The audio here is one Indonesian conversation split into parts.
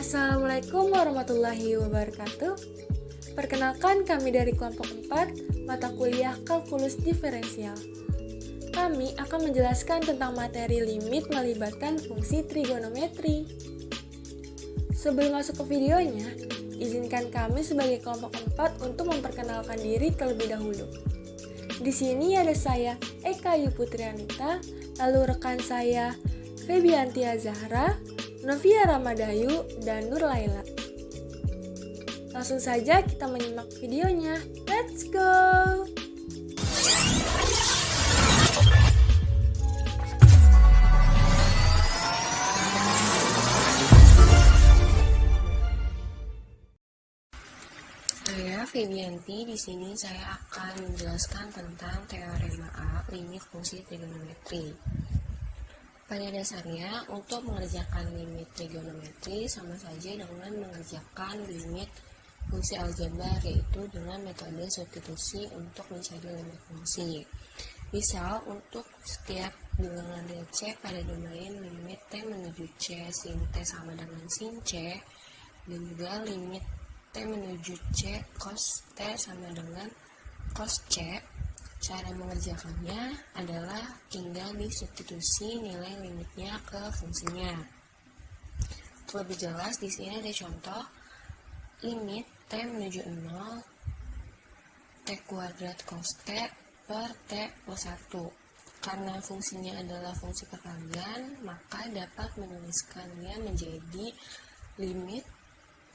Assalamualaikum warahmatullahi wabarakatuh. Perkenalkan, kami dari kelompok 4, mata kuliah kalkulus diferensial. Kami akan menjelaskan tentang materi limit melibatkan fungsi trigonometri. Sebelum masuk ke videonya, izinkan kami sebagai kelompok 4 untuk memperkenalkan diri terlebih dahulu. Di sini ada saya, Eka Yuputrianita, lalu rekan saya, Febiantia Zahra, Novia Ramadayu, dan Nur Laila. Langsung saja kita menyimak videonya. Let's go! Saya Febianti. Di sini saya akan menjelaskan tentang teorema A, limit fungsi trigonometri. Pada dasarnya, untuk mengerjakan limit trigonometri sama saja dengan mengerjakan limit fungsi aljabar, yaitu dengan metode substitusi untuk mencari limit fungsi. Misal, untuk setiap bilangan real C pada domain limit T menuju C sin T sama dengan sin C, dan juga limit T menuju C cos T sama dengan cos C. Cara mengerjakannya adalah tinggal disubstitusi nilai limitnya ke fungsinya. Untuk lebih jelas, di sini ada contoh limit T menuju 0 T kuadrat cos T per T plus 1. Karena fungsinya adalah fungsi perkalian, maka dapat menuliskannya menjadi limit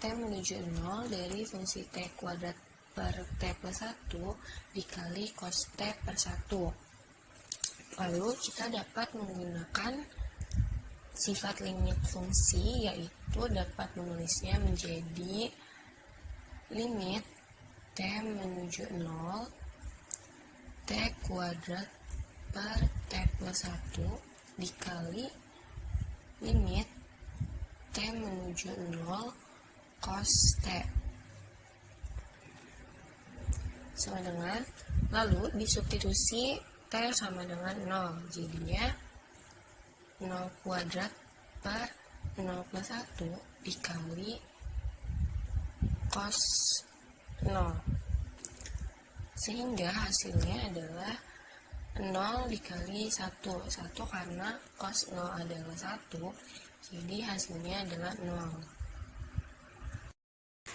T menuju 0 dari fungsi T kuadrat per T plus 1 dikali cos T per 1. Lalu kita dapat menggunakan sifat limit fungsi, yaitu dapat menulisnya menjadi limit T menuju 0 T kuadrat per T plus 1 dikali limit T menuju 0 cos T sama dengan, lalu disubstitusi T sama dengan 0, jadinya 0 kuadrat per 0 plus 1 dikali cos 0, sehingga hasilnya adalah 0 dikali 1 karena cos 0 adalah 1, jadi hasilnya adalah 0.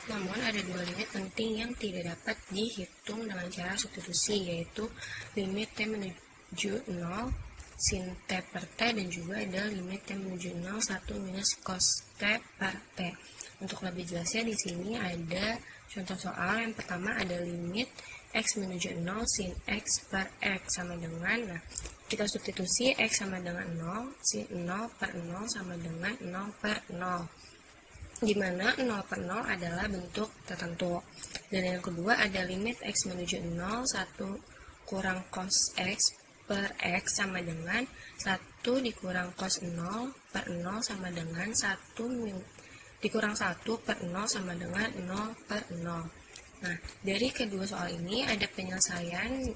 Namun ada dua limit penting yang tidak dapat dihitung dengan cara substitusi, yaitu limit T menuju 0 sin T per T, dan juga ada limit T menuju 0 1 minus cos T per T. Untuk lebih jelasnya di sini ada contoh soal. Yang pertama ada limit X menuju 0 sin X per X sama dengan, kita substitusi X sama dengan 0, sin 0 per 0 sama dengan 0 per 0. Di mana 0 per 0 adalah bentuk tertentu. Dan yang kedua ada limit X menuju 0, 1 kurang cos X per X sama dengan 1 dikurang cos 0 per 0 sama dengan 1 dikurang 1 per 0 sama dengan 0 per 0. Nah, dari kedua soal ini ada penyelesaian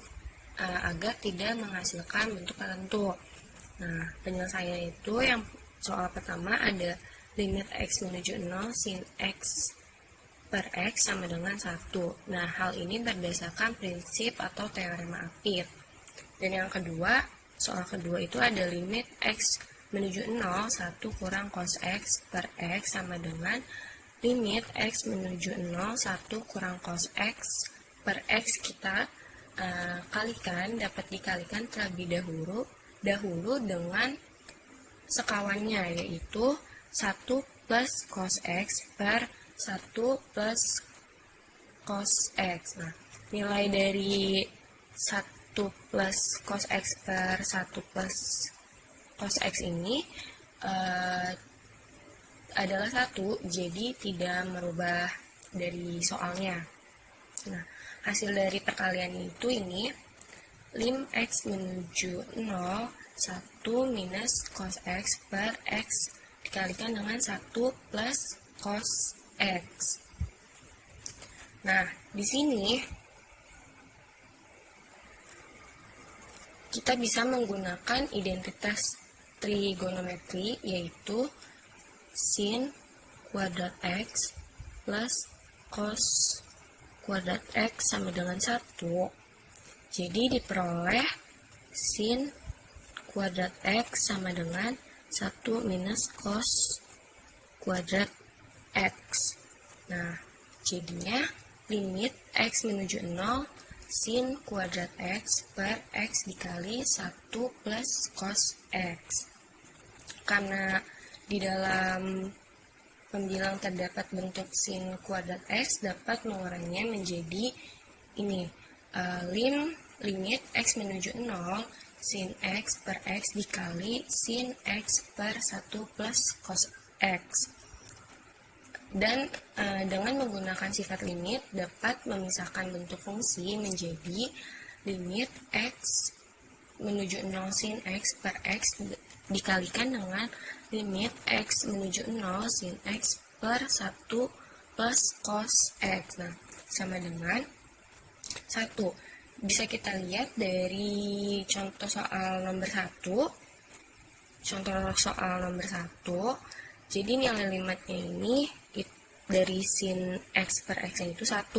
agar tidak menghasilkan bentuk tertentu. Nah, penyelesaian itu yang soal pertama ada limit X menuju 0 sin X per X sama dengan 1. Nah, hal ini berdasarkan prinsip atau teorema Apit. Dan yang kedua, soal kedua itu ada limit X menuju 0, 1 kurang cos X per X sama dengan limit X menuju 0, 1 kurang cos X per X. Kita kalikan, dapat dikalikan terlebih dahulu dengan sekawannya, yaitu 1 plus cos X per 1 plus cos X. Nah, nilai dari 1 plus cos X per 1 plus cos X ini adalah 1, jadi tidak merubah dari soalnya. Nah, hasil dari perkalian itu ini, lim X menuju 0, 1 minus cos X per X dikalikan dengan 1 plus cos X. Nah, di sini kita bisa menggunakan identitas trigonometri, yaitu sin kuadrat X plus cos kuadrat X sama dengan 1. Jadi diperoleh sin kuadrat X sama dengan 1 minus cos kuadrat X. Nah, jadinya limit X menuju 0 sin kuadrat X per X dikali 1 plus cos X. Karena di dalam pembilang terdapat bentuk sin kuadrat X, dapat mengurainya menjadi ini, limit X menuju 0 sin X per X dikali sin X per 1 plus cos X. Dan dengan menggunakan sifat limit dapat memisahkan bentuk fungsi menjadi limit X menuju 0 sin X per X dikalikan dengan limit X menuju 0 sin X per 1 plus cos X. Nah, sama dengan 1. Bisa kita lihat dari contoh soal nomor 1. Contoh soal nomor 1. Jadi nilai limitnya ini dari sin X per X itu 1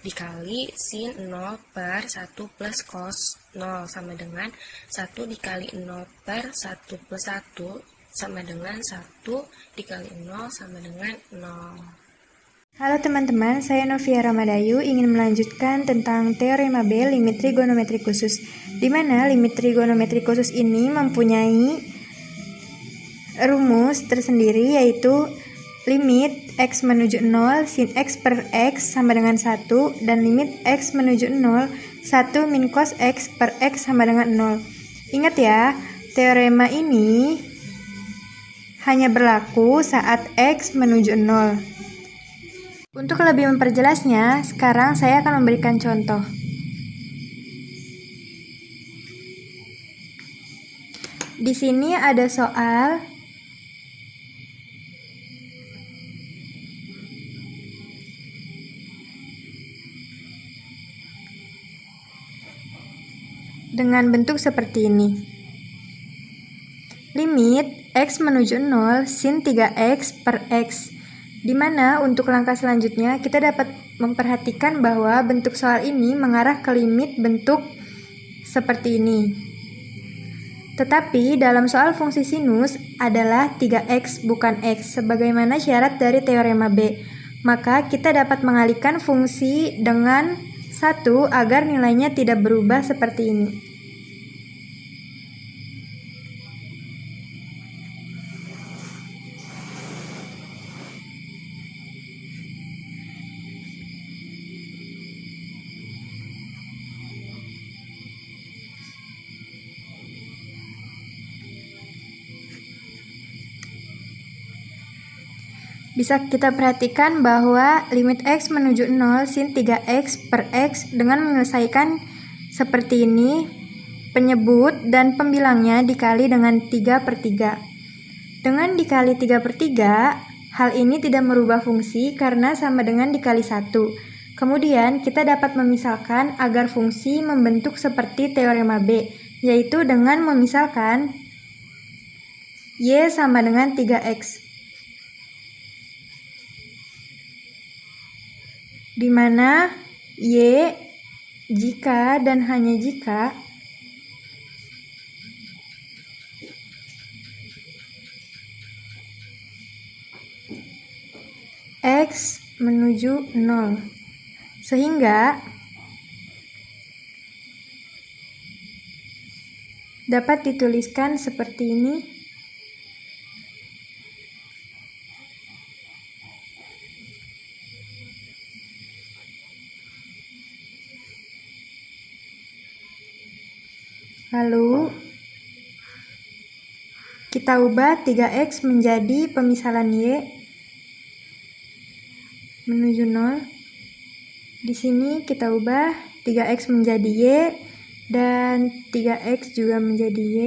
dikali sin 0 per 1 plus cos 0 sama dengan 1 dikali 0 per 1 plus 1 sama dengan 1 dikali 0 sama dengan 0. Halo teman-teman, saya Novia Ramadayu ingin melanjutkan tentang teorema B limit trigonometri khusus, di mana limit trigonometri khusus ini mempunyai rumus tersendiri, yaitu limit X menuju 0 sin X per X sama dengan 1 dan limit X menuju 0 1 min cos X per X sama dengan 0. Ingat ya, teorema ini hanya berlaku saat X menuju 0. Untuk lebih memperjelasnya, sekarang saya akan memberikan contoh. Di sini ada soal dengan bentuk seperti ini. Limit X menuju 0 sin 3X per X, di mana untuk langkah selanjutnya kita dapat memperhatikan bahwa bentuk soal ini mengarah ke limit bentuk seperti ini. Tetapi dalam soal fungsi sinus adalah 3X bukan X, sebagaimana syarat dari teorema B. Maka kita dapat mengalihkan fungsi dengan 1 agar nilainya tidak berubah seperti ini. Bisa kita perhatikan bahwa limit X menuju 0 sin 3X per X dengan menyelesaikan seperti ini, penyebut dan pembilangnya dikali dengan 3 per 3. Dengan dikali 3 per 3, hal ini tidak merubah fungsi karena sama dengan dikali 1. Kemudian kita dapat memisalkan agar fungsi membentuk seperti teorema B, yaitu dengan memisalkan Y sama dengan 3X. Di mana Y jika dan hanya jika X menuju 0, sehingga dapat dituliskan seperti ini. Lalu kita ubah 3X menjadi pemisalan Y menuju 0. Di sini kita ubah 3X menjadi Y dan 3X juga menjadi Y.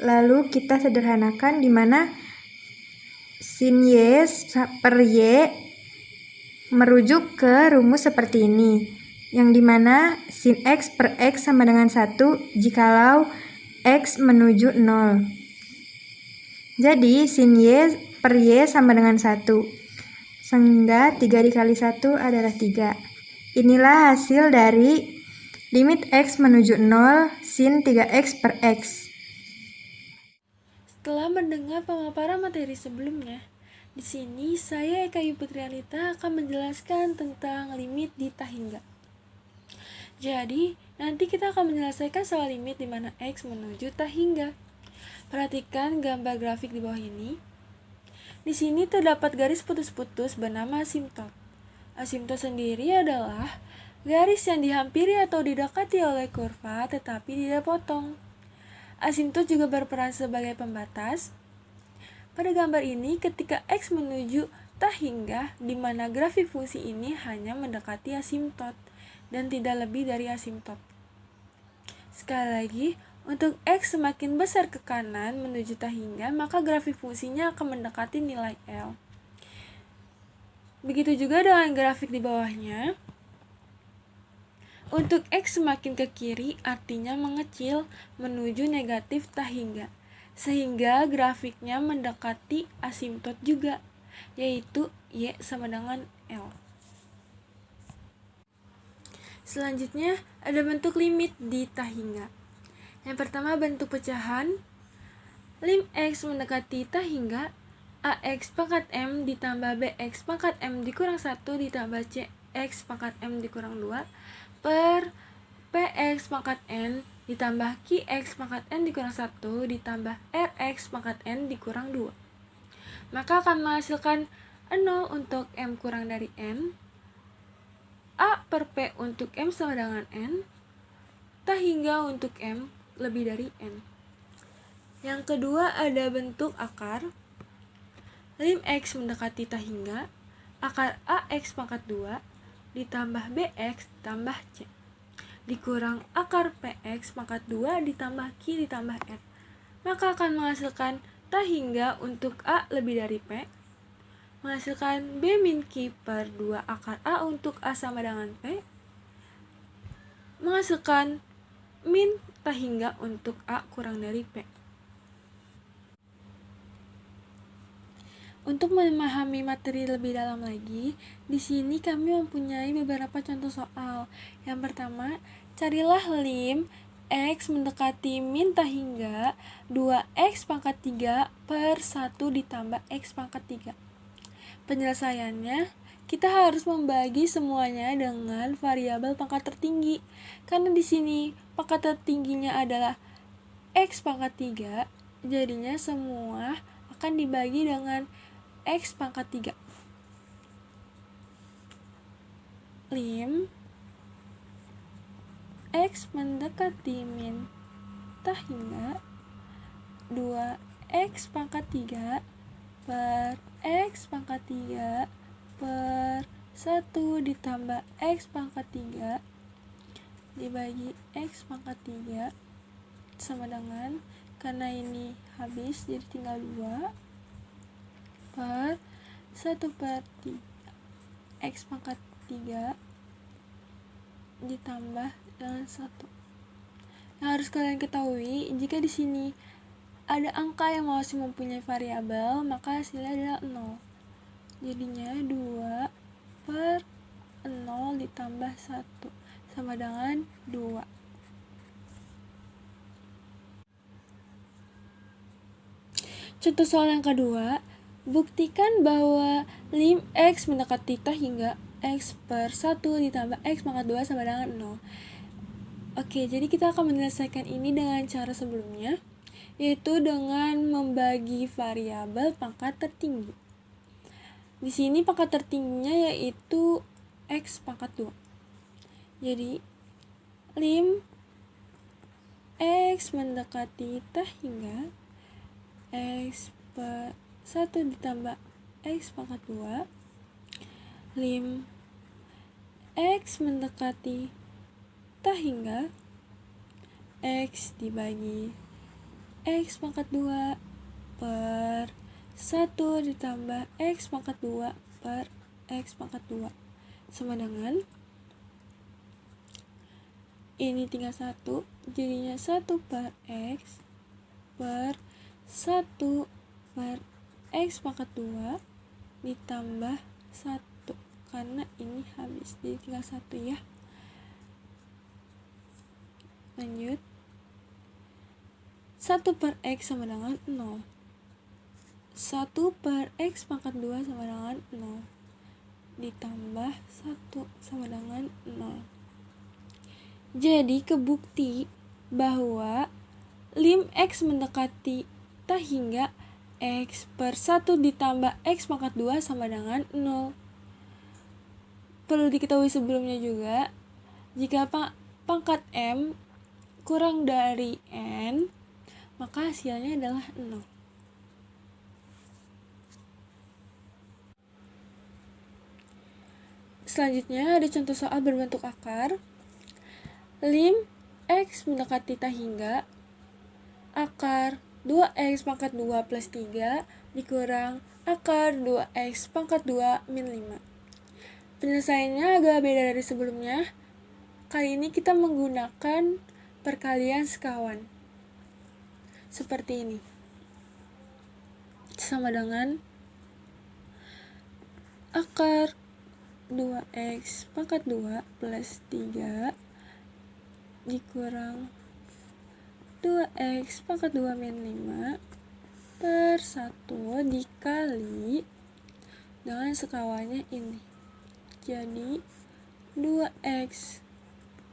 Lalu kita sederhanakan di mana sin Y per Y merujuk ke rumus seperti ini, yang dimana sin X per X sama dengan 1 jikalau X menuju 0. Jadi sin Y per Y sama dengan 1. Sehingga 3 dikali 1 adalah 3. Inilah hasil dari limit X menuju 0 sin 3X per X. Setelah mendengar pemaparan materi sebelumnya, di sini saya Eka Yuputrianita akan menjelaskan tentang limit di Tahingga. Jadi, nanti kita akan menyelesaikan soal limit di mana X menuju Tahingga. Perhatikan gambar grafik di bawah ini. Di sini terdapat garis putus-putus bernama asimtot. Asimtot sendiri adalah garis yang dihampiri atau didekati oleh kurva tetapi tidak potong. Asimtot juga berperan sebagai pembatas. Pada gambar ini, ketika X menuju Tahingga, di mana grafik fungsi ini hanya mendekati asimtot dan tidak lebih dari asimtot. Sekali lagi, untuk X semakin besar ke kanan menuju Tahingga, maka grafik fungsinya akan mendekati nilai L. Begitu juga dengan grafik di bawahnya. Untuk X semakin ke kiri artinya mengecil menuju negatif Tahingga, sehingga grafiknya mendekati asimtot juga, yaitu Y sama dengan L. Selanjutnya ada bentuk limit di Tahingga. Yang pertama bentuk pecahan. Lim X mendekati Tahingga, AX pangkat M ditambah BX pangkat M dikurang 1 ditambah CX pangkat M dikurang 2 per PX pangkat N ditambah QX pangkat N dikurang 1 ditambah RX pangkat N dikurang 2. Maka akan menghasilkan 0 untuk M kurang dari N, A per P untuk M sama dengan N, Tahingga untuk M lebih dari N. Yang kedua ada bentuk akar. Lim X mendekati Tahingga, akar AX pangkat 2 ditambah BX ditambah C dikurang akar PX pangkat 2 ditambah Q ditambah R. Maka akan menghasilkan Tahingga untuk A lebih dari P, menghasilkan B min Q per 2 akar A untuk A sama dengan P, menghasilkan min Tahingga untuk A kurang dari P. Untuk memahami materi lebih dalam lagi, di sini kami mempunyai beberapa contoh soal. Yang pertama, carilah lim X mendekati min Tahingga 2X pangkat 3 per 1 ditambah X pangkat 3. Penyelesaiannya, kita harus membagi semuanya dengan variabel pangkat tertinggi. Karena di sini pangkat tertingginya adalah X pangkat 3, jadinya semua akan dibagi dengan X pangkat 3. Lim X mendekati min Tahingga 2X pangkat 3 per X pangkat 3 per 1 ditambah X pangkat 3 dibagi X pangkat 3 sama dengan, karena ini habis jadi tinggal 2 per 1 per 3 X pangkat 3 ditambah dengan 1. Yang harus kalian ketahui, jika di sini ada angka yang masih mempunyai variabel, maka hasilnya adalah 0. Jadinya 2 per 0 ditambah 1 sama dengan 2. Contoh soal yang kedua, buktikan bahwa lim X mendekati Tahingga X per 1 ditambah X pangkat 2 sama dengan 0. Oke, jadi kita akan menyelesaikan ini dengan cara sebelumnya, yaitu dengan membagi variabel pangkat tertinggi. Di sini pangkat tertingginya yaitu X pangkat 2. Jadi, lim X mendekati Tahingga X per 1 ditambah X pangkat 2, lim X mendekati Tahingga X dibagi X pangkat 2 per 1 ditambah X pangkat 2 per X pangkat 2 sama dengan ini tinggal 1, jadinya 1 per X per 1 per X pangkat 2 ditambah 1, karena ini habis, jadi tinggal 1 ya. Lanjut, 1 per X sama dengan 0. 1 per X pangkat 2 sama dengan 0 ditambah 1 sama dengan 0. Jadi kebukti bahwa lim X mendekati tak hingga X per 1 ditambah X pangkat 2 sama dengan 0. Perlu diketahui sebelumnya juga, jika pangkat M kurang dari N, maka hasilnya adalah 0. Selanjutnya ada contoh soal berbentuk akar. Lim X mendekati tak hingga akar 2X pangkat 2 plus 3 dikurang akar 2X pangkat 2 min 5. Penyelesaiannya agak beda dari sebelumnya. Kali ini kita menggunakan perkalian sekawan. Seperti ini. Sama dengan akar 2X pangkat 2 plus 3 dikurang 2X pangkat 2 min 5 per 1 dikali dengan sekawannya ini. Jadi 2X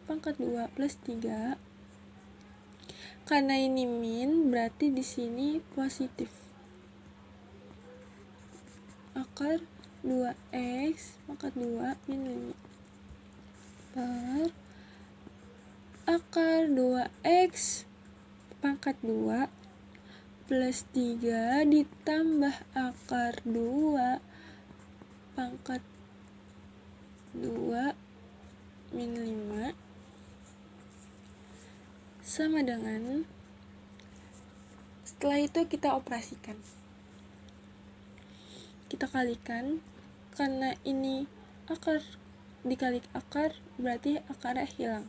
pangkat 2 plus 3, karena ini min berarti di sini positif. Akar 2X pangkat 2 min 5 per akar 2X pangkat 2 plus 3 ditambah akar 2 pangkat 2 min 5 sama dengan, setelah itu kita operasikan. Kita kalikan, karena ini akar dikali akar berarti akarnya hilang.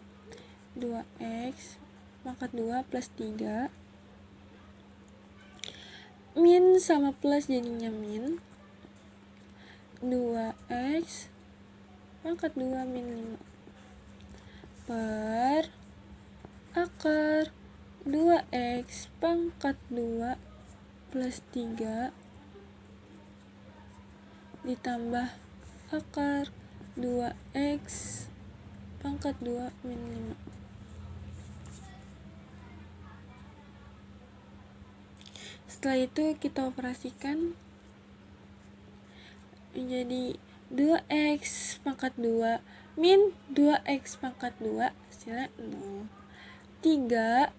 2X pangkat 2 plus 3 min sama plus jadinya min 2X pangkat 2 min 5 per akar 2X pangkat 2 plus 3 ditambah akar 2X pangkat 2 min 5. Setelah itu kita operasikan menjadi 2X pangkat 2 min 2X pangkat 2 hasilnya 0. 3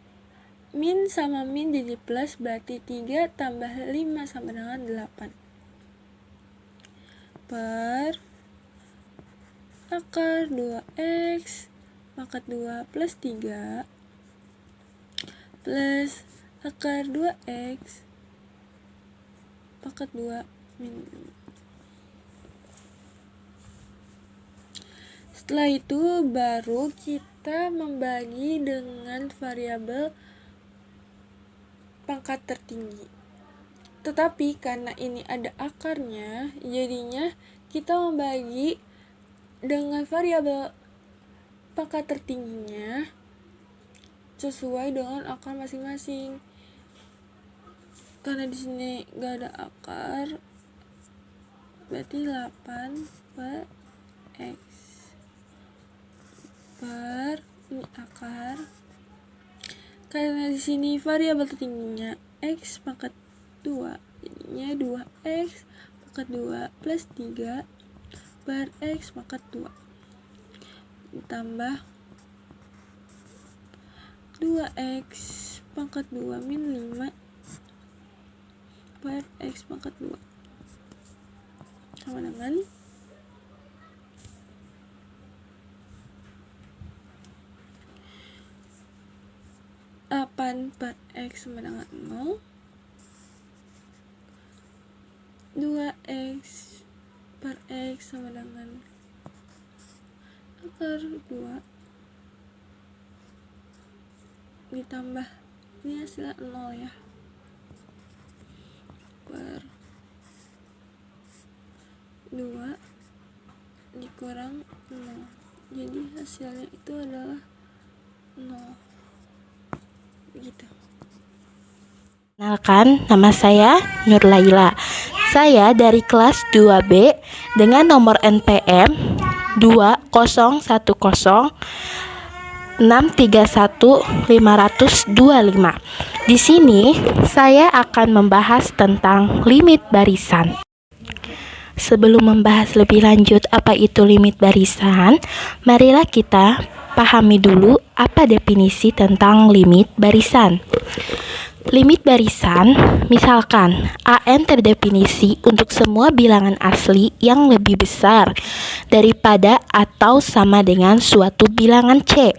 min sama min jadi plus, berarti 3 tambah 5 sama dengan 8 per akar 2X pangkat 2 plus 3 plus akar 2X pangkat 2 min 5. Setelah itu baru kita membagi dengan variabel pangkat tertinggi. Tetapi karena ini ada akarnya, jadinya kita membagi dengan variabel pangkat tertingginya sesuai dengan akar masing-masing. Karena di sini gak ada akar, berarti 8 per X per ini akar. Karena di sini variabel tertingginya X pangkat 2, jadinya 2X pangkat 2 plus 3 per X pangkat 2 ditambah 2X pangkat 2 min 5 per X pangkat 2 sama dengan 8 per X sama dengan 0, 2X per X sama dengan akar 2 ditambah, ini hasilnya 0 ya, per 2 dikurang 0, jadi hasilnya itu adalah 0. Begitu. Kenalkan, nama saya Nur Laila. Saya dari kelas 2B dengan nomor NPM 2010631525. Di sini saya akan membahas tentang limit barisan. Sebelum membahas lebih lanjut apa itu limit barisan, marilah kita pahami dulu apa definisi tentang limit barisan. Limit barisan, misalkan AN terdefinisi untuk semua bilangan asli yang lebih besar daripada atau sama dengan suatu bilangan C.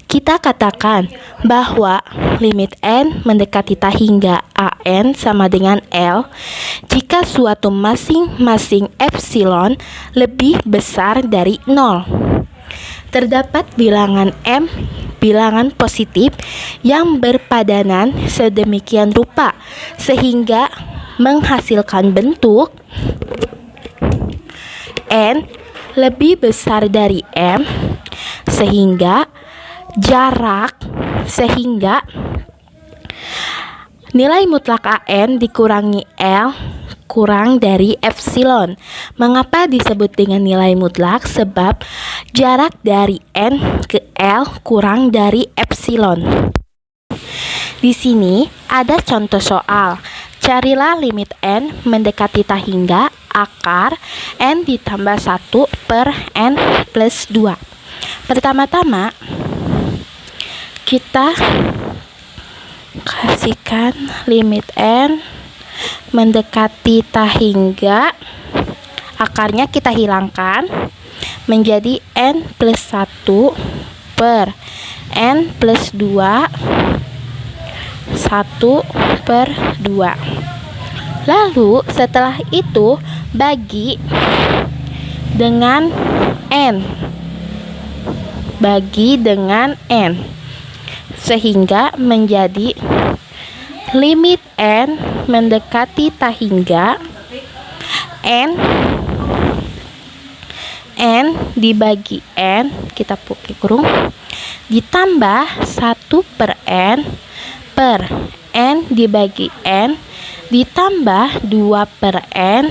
Kita katakan bahwa limit N mendekati hingga AN sama dengan L jika suatu masing-masing epsilon lebih besar dari 0. Terdapat bilangan M, bilangan positif yang berpadanan sedemikian rupa sehingga menghasilkan bentuk N lebih besar dari M sehingga nilai mutlak AN dikurangi L kurang dari epsilon. Mengapa disebut dengan nilai mutlak? Sebab jarak dari N ke L kurang dari epsilon. Di sini ada contoh soal. Carilah limit N mendekati hingga akar N ditambah 1 per N plus 2. Pertama-tama kita kasihkan limit N mendekati hingga akarnya kita hilangkan menjadi N plus 1 per N plus 2 1 per 2. Lalu setelah itu bagi dengan N sehingga menjadi limit N mendekati hingga N dibagi N kita kurung ditambah 1 per N dibagi N ditambah 2 per N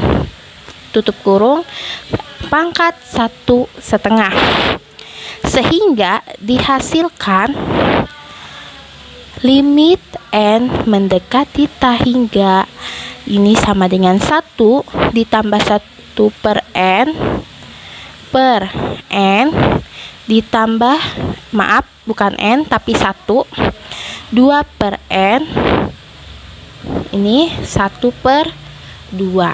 tutup kurung pangkat 1/2 sehingga dihasilkan limit N mendekati hingga ini sama dengan 1 ditambah 1 per N ditambah bukan N tapi 1 2 per N ini 1 per 2.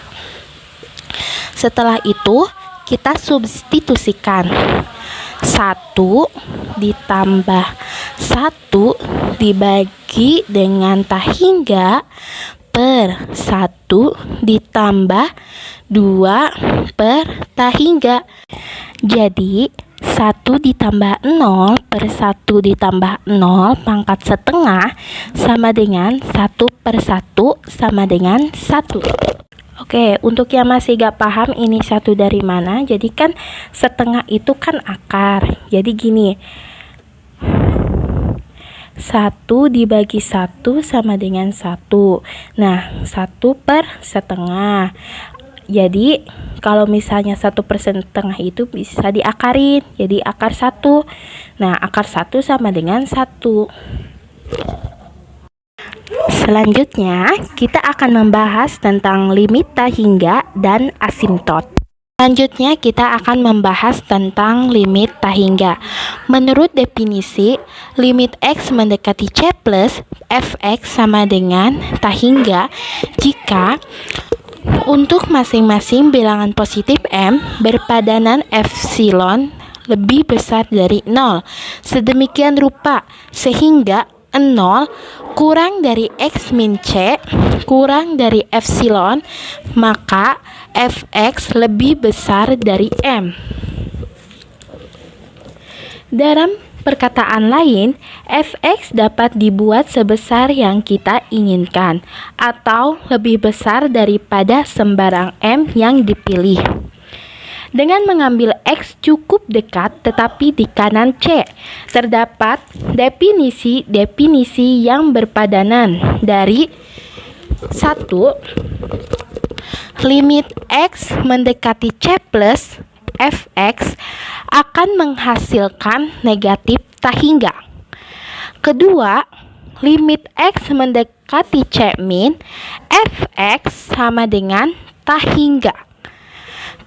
Setelah itu kita substitusikan 1 ditambah 1 dibagi dengan hingga per 1 ditambah 2 per hingga. Jadi 1 ditambah 0 per 1 ditambah 0 pangkat 1/2 sama dengan 1 per 1 sama dengan 1. Oke, untuk yang masih gak paham ini 1 dari mana, jadi kan 1/2 itu kan akar. Jadi gini, 1 dibagi 1 sama dengan 1. Nah, 1 per 1/2. Jadi kalau misalnya 1 per 1/2 itu bisa diakarin, jadi akar 1. Nah, akar 1 sama dengan 1. Selanjutnya, kita akan membahas tentang limit hingga dan asimtot. Selanjutnya, kita akan membahas tentang limit hingga. Menurut definisi, limit X mendekati C plus Fx sama dengan hingga jika untuk masing-masing bilangan positif M berpadanan epsilon lebih besar dari 0. Sedemikian rupa sehingga 0 kurang dari X min C kurang dari epsilon, maka Fx lebih besar dari M. Dalam perkataan lain, f(x) dapat dibuat sebesar yang kita inginkan atau lebih besar daripada sembarang m yang dipilih. Dengan mengambil x cukup dekat tetapi di kanan C, terdapat definisi-definisi yang berpadanan dari 1. Limit x mendekati C plus f(x) akan menghasilkan negatif tahingga. Kedua, limit x mendekati C min, f(x) sama dengan tahingga.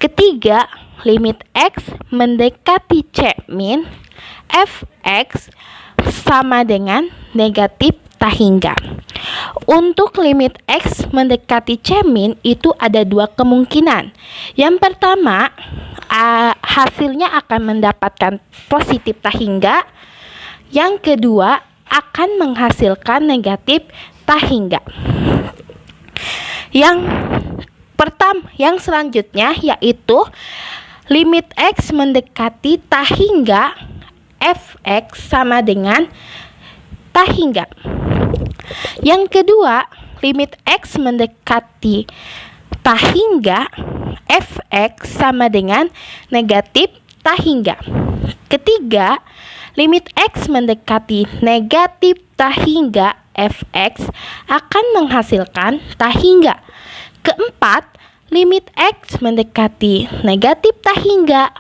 Ketiga, limit x mendekati C min, f(x) sama dengan negatif tahingga. Untuk limit x mendekati C min itu ada dua kemungkinan. Yang pertama, hasilnya akan mendapatkan positif tahingga. Yang kedua, akan menghasilkan negatif tahingga. Yang selanjutnya yaitu limit x mendekati tahingga, f(x) sama dengan tahingga. Yang kedua, limit x mendekati tahingga, f(x) sama dengan negatif tahingga. Ketiga, limit x mendekati negatif tahingga, f(x) akan menghasilkan tahingga. Keempat, limit x mendekati negatif tahingga,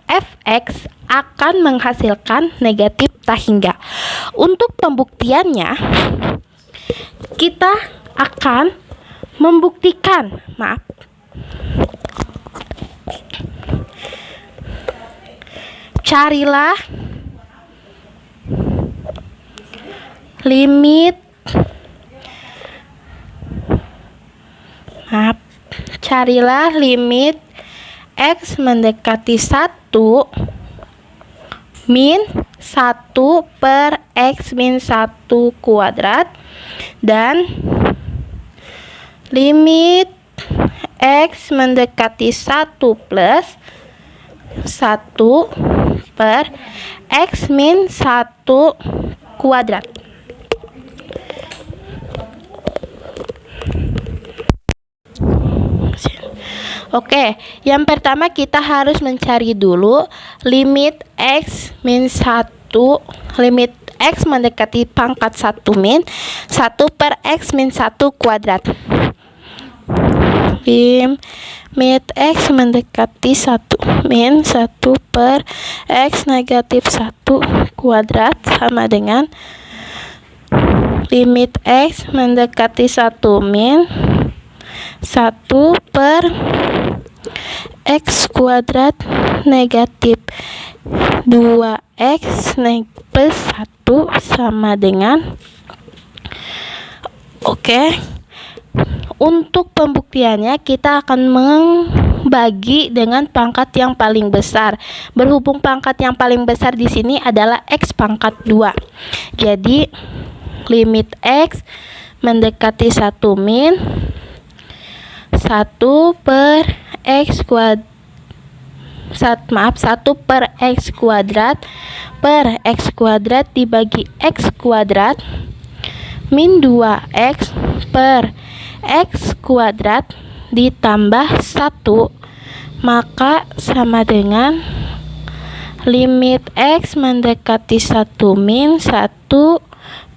f(x) akan menghasilkan negatif tahingga. Untuk pembuktiannya, kita akan membuktikan, carilah limit x mendekati 1 min 1 per x min 1 kuadrat dan limit x mendekati 1 plus 1 per x min 1 kuadrat. Oke, yang pertama kita harus mencari dulu limit x min 1, limit x mendekati pangkat 1 min 1 per x min 1 kuadrat. Limit x mendekati 1 min 1 per x negatif 1 kuadrat sama dengan limit x mendekati 1 min 1 per x kuadrat negatif 2x plus 1 sama dengan untuk pembuktiannya kita akan membagi dengan pangkat yang paling besar. Berhubung pangkat yang paling besar di sini adalah x pangkat 2. Jadi limit x mendekati 1 min 1 per x kuadrat 1 per x kuadrat dibagi x kuadrat min 2x per x kuadrat ditambah 1, maka sama dengan limit x mendekati 1 min 1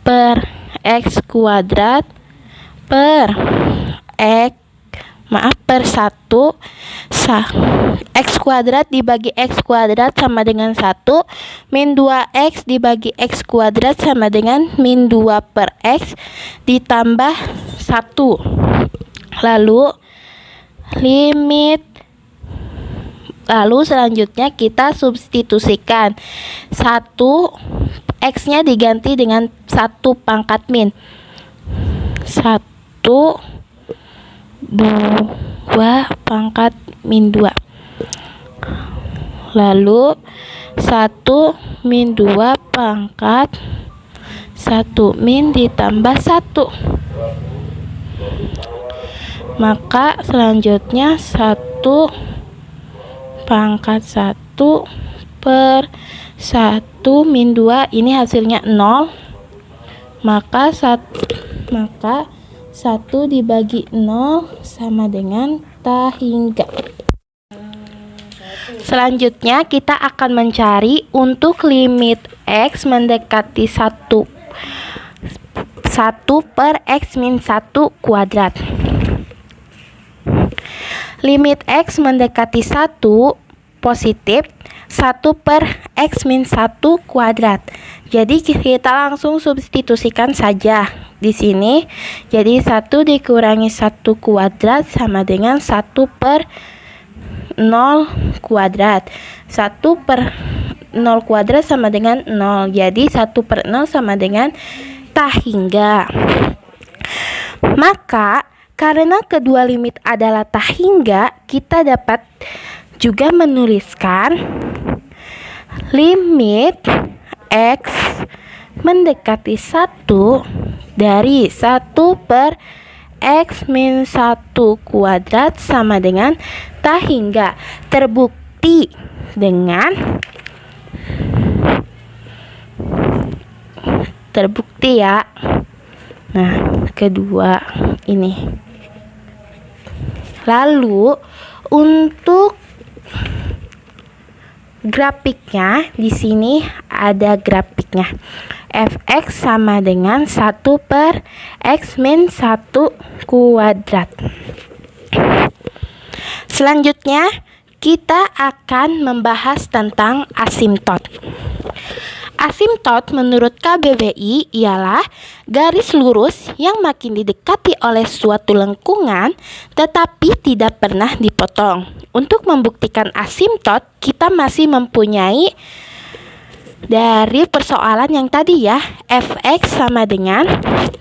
per x kuadrat per per 1 x kuadrat dibagi x kuadrat sama dengan 1, min 2x dibagi x kuadrat sama dengan min 2 per x ditambah 1. Lalu selanjutnya kita substitusikan 1, x-nya diganti dengan 1 pangkat min 1 2 pangkat min 2. Lalu 1 min 2 pangkat 1 min ditambah 1. Maka selanjutnya 1 pangkat 1 per 1 min 2 ini hasilnya 0, maka 1 dibagi 0 sama dengan tak hingga. Selanjutnya kita akan mencari untuk limit X mendekati 1 per X min 1 kuadrat. Limit X mendekati 1 positif 1 per X min 1 kuadrat. Jadi kita langsung substitusikan saja di sini. Jadi 1 dikurangi 1 kuadrat sama dengan 1 per 0 kuadrat. 1 per 0 kuadrat sama dengan 0. Jadi 1 per 0 sama dengan tak hingga. Maka karena kedua limit adalah tak hingga, kita dapat juga menuliskan limit X mendekati 1 dari 1 per X min 1 kuadrat sama dengan tak hingga. Terbukti ya. Nah, kedua ini. Lalu untuk grafiknya, di sini ada grafiknya. Fx sama dengan 1 per X min 1 kuadrat. Selanjutnya, kita akan membahas tentang asimtot. Asimtot menurut KBBI ialah garis lurus yang makin didekati oleh suatu lengkungan tetapi tidak pernah dipotong. Untuk membuktikan asimtot, kita masih mempunyai dari persoalan yang tadi ya, Fx sama dengan 1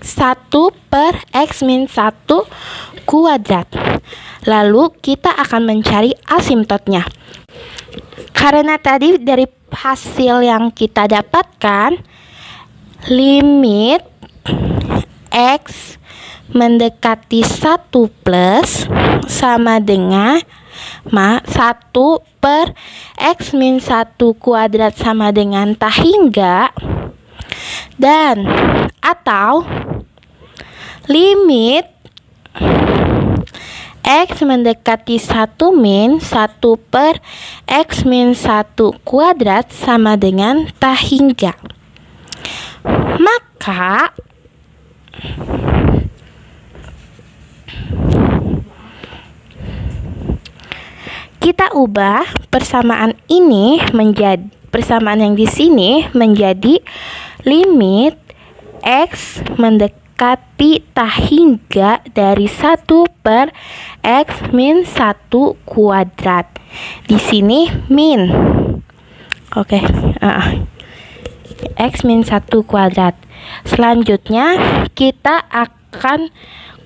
per X min 1 kuadrat. Lalu kita akan mencari asimtotnya. Karena tadi dari hasil yang kita dapatkan, limit X mendekati 1 plus sama dengan 1 per X min 1 kuadrat sama dengan tak hingga, dan atau limit X mendekati 1 min 1 per X min 1 kuadrat sama dengan tak hingga. Maka kita ubah persamaan ini menjadi persamaan yang di sini menjadi limit X mendekati tak hingga dari 1 per X min 1 kuadrat. Di sini min. Oke. X min 1 kuadrat. Selanjutnya kita akan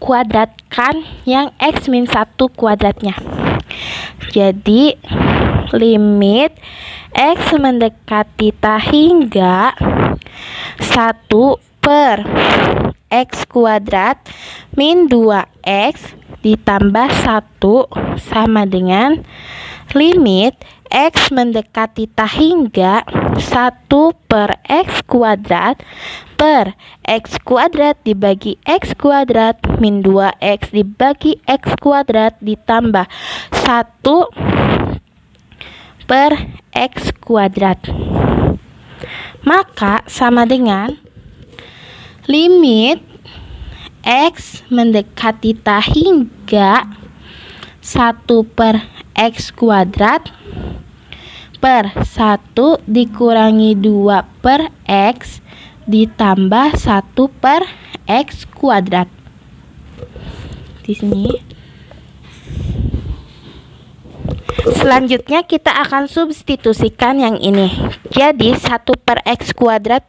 kuadratkan yang X min 1 kuadratnya. Jadi limit X mendekati tak hingga 1 per X kuadrat min 2X ditambah 1 sama dengan limit X mendekati tak hingga 1 per X kuadrat per X kuadrat dibagi X kuadrat min 2X dibagi X kuadrat ditambah 1 per X kuadrat. Maka sama dengan limit X mendekati tak hingga 1 per X kuadrat per 1 dikurangi 2 per X ditambah 1 per X kuadrat. Di sini. Selanjutnya kita akan substitusikan yang ini. Jadi 1 per X kuadrat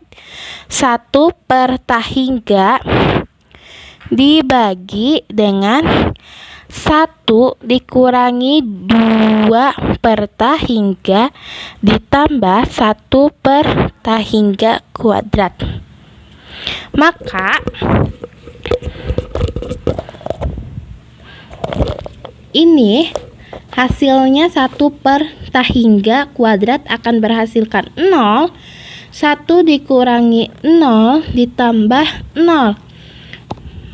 1 per tak hingga dibagi dengan 1 dikurangi 2 per tak hingga ditambah 1 per tak hingga kuadrat. Maka ini hasilnya 1 per tak hingga kuadrat akan berhasilkan 0. 1 dikurangi 0 ditambah 0.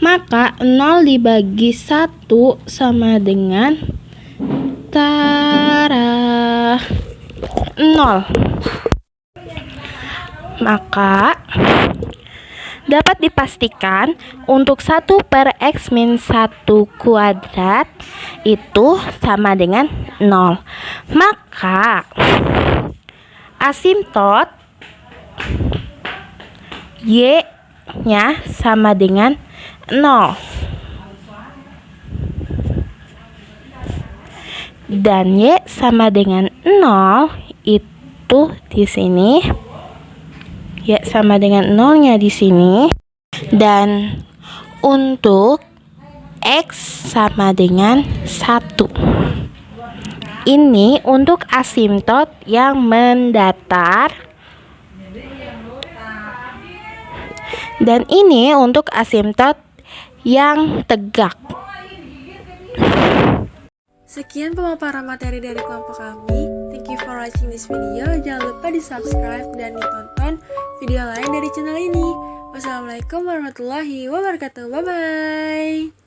Maka 0 dibagi 1 sama dengan 0. Maka dapat dipastikan untuk 1 per X min 1 kuadrat itu sama dengan 0. Maka asimtot Y-nya sama dengan 0. Dan Y sama dengan 0 itu di sini. Y sama dengan 0-nya di sini. Dan untuk X sama dengan 1. Ini untuk asimtot yang mendatar. Dan ini untuk asimtot yang tegak. Sekian pemaparan materi dari kelompok kami. Thank you for watching this video. Jangan lupa di subscribe dan ditonton video lain dari channel ini. Wassalamualaikum warahmatullahi wabarakatuh. Bye-bye.